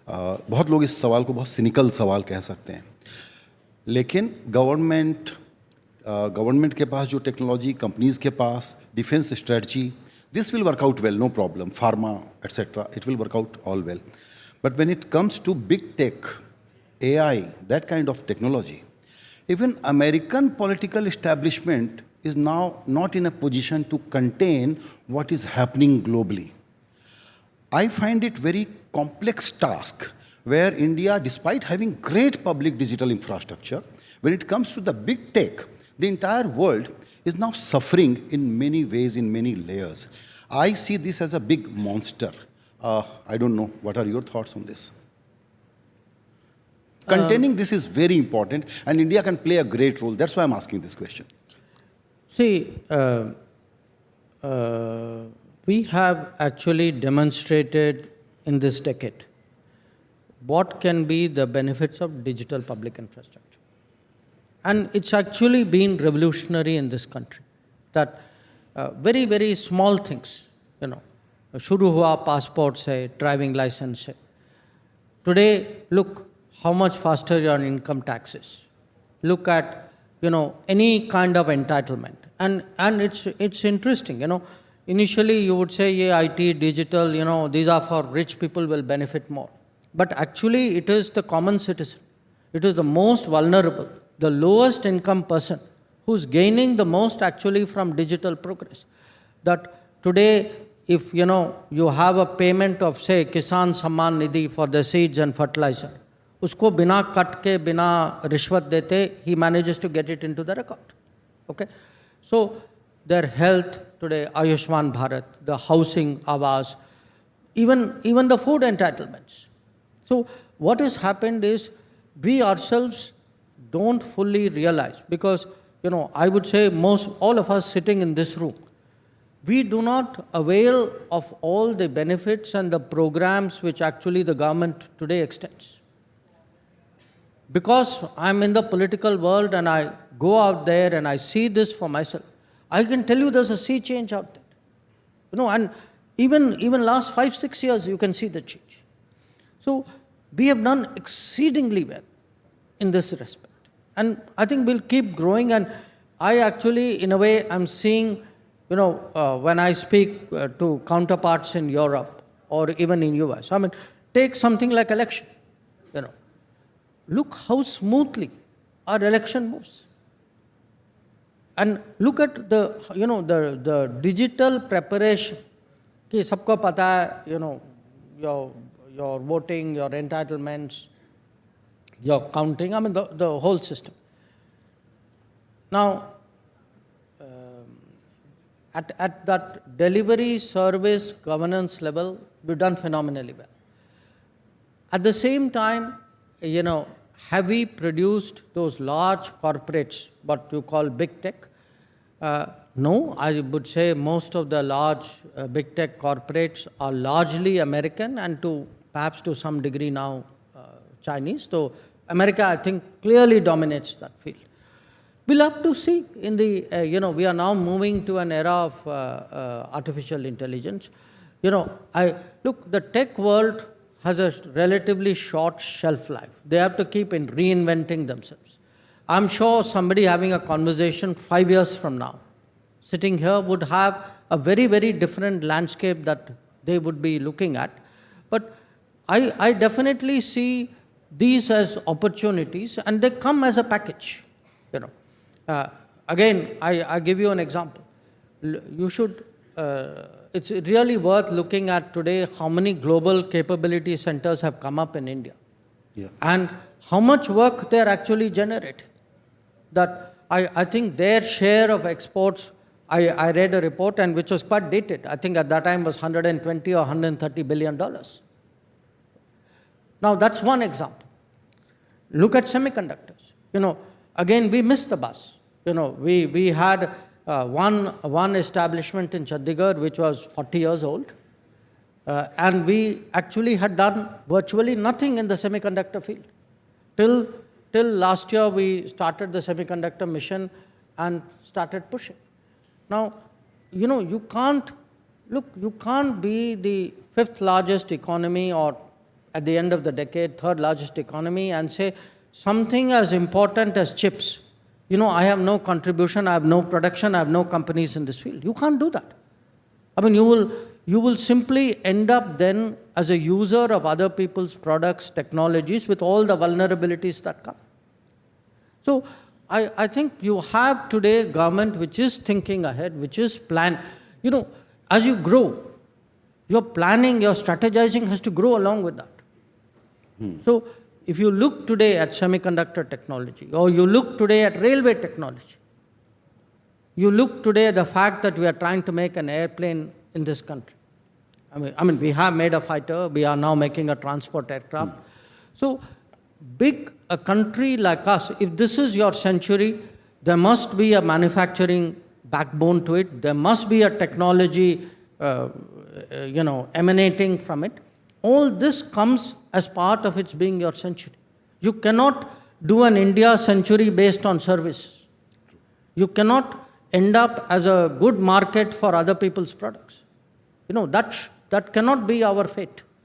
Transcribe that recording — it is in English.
बहुत लोग इस सवाल को बहुत सिनिकल सवाल कह सकते हैं, लेकिन गवर्नमेंट के पास जो टेक्नोलॉजी, कंपनीज के पास defence strategy, this will work out well, no problem. Pharma, etc. It will work out all well. But when it comes to big tech, AI, that kind of technology, even American political establishment is now not in a position to contain what is happening globally. I find it very complex task where India, despite having great public digital infrastructure, when it comes to the big tech, the entire world is now suffering in many ways, in many layers. I see this as a big monster. I don't know, what are your thoughts on this? Containing this is very important, and India can play a great role. That's why I'm asking this question. See, we have actually demonstrated in this decade what can be the benefits of digital public infrastructure. And it's actually been revolutionary in this country, that very, very small things, shuru hua passport se, driving license se. Today, look how much faster your income tax is. Look at, any kind of entitlement. And it's interesting, Initially you would say, yeah, IT, digital, these are for rich people will benefit more. But actually it is the common citizen. It is the most vulnerable, the lowest income person who's gaining the most actually from digital progress. That today, if you have a payment of say Kisan Samman Nidhi for the seeds and fertilizer, usko bina cut ke, bina rishwat dete, he manages to get it into their account. Okay? So their health today, Ayushman Bharat, the housing, Awas, even the food entitlements. So what has happened is we ourselves don't fully realize, because I would say all of us sitting in this room, we do not avail of all the benefits and the programs which actually the government today extends. Because I'm in the political world and I go out there and I see this for myself, I can tell you there's a sea change out there. And even last 5-6 years you can see the change. So we have done exceedingly well in this respect. And I think we'll keep growing, and I actually, in a way, I'm seeing, when I speak to counterparts in Europe or even in US, take something like election, look how smoothly our election moves. And look at the digital preparation. Ki sabko pata hai, your voting, your entitlements, your counting, the whole system. Now, at that delivery, service, governance level, we've done phenomenally well. At the same time, have we produced those large corporates, what you call big tech? No, I would say most of the large big tech corporates are largely American and perhaps to some degree now Chinese. So America, I think, clearly dominates that field. We'll have to see in the, we are now moving to an era of artificial intelligence. Look, the tech world has a relatively short shelf life. They have to keep reinventing themselves. I'm sure somebody having a conversation 5 years from now, sitting here, would have a very, very different landscape that they would be looking at. But I definitely see these as opportunities, and they come as a package. Again, I give you an example. You should, it's really worth looking at today how many global capability centers have come up in India. Yeah. And how much work they're actually generating. That I think their share of exports, I read a report and which was quite dated. I think at that time was $120 or $130 billion. Now that's one example. Look at semiconductors. Again, we missed the bus. We had one establishment in Chandigarh which was 40 years old, and we actually had done virtually nothing in the semiconductor field. Till last year, we started the semiconductor mission and started pushing. Now, you can't be the 5th largest economy or at the end of the decade, third largest economy, and say something as important as chips. I have no contribution, I have no production, I have no companies in this field. You can't do that. I mean, you will simply end up then as a user of other people's products, technologies, with all the vulnerabilities that come. So I think you have today a government which is thinking ahead, which is as you grow, your planning, your strategizing has to grow along with that. So if you look today at semiconductor technology, or you look today at railway technology, you look today at the fact that we are trying to make an airplane in this country. I mean, we have made a fighter, we are now making a transport aircraft. So a country like us, if this is your century, there must be a manufacturing backbone to it. There must be a technology, emanating from it. All this comes as part of its being your century. You cannot do an India century based on service. You cannot end up as a good market for other people's products. That cannot be our fate.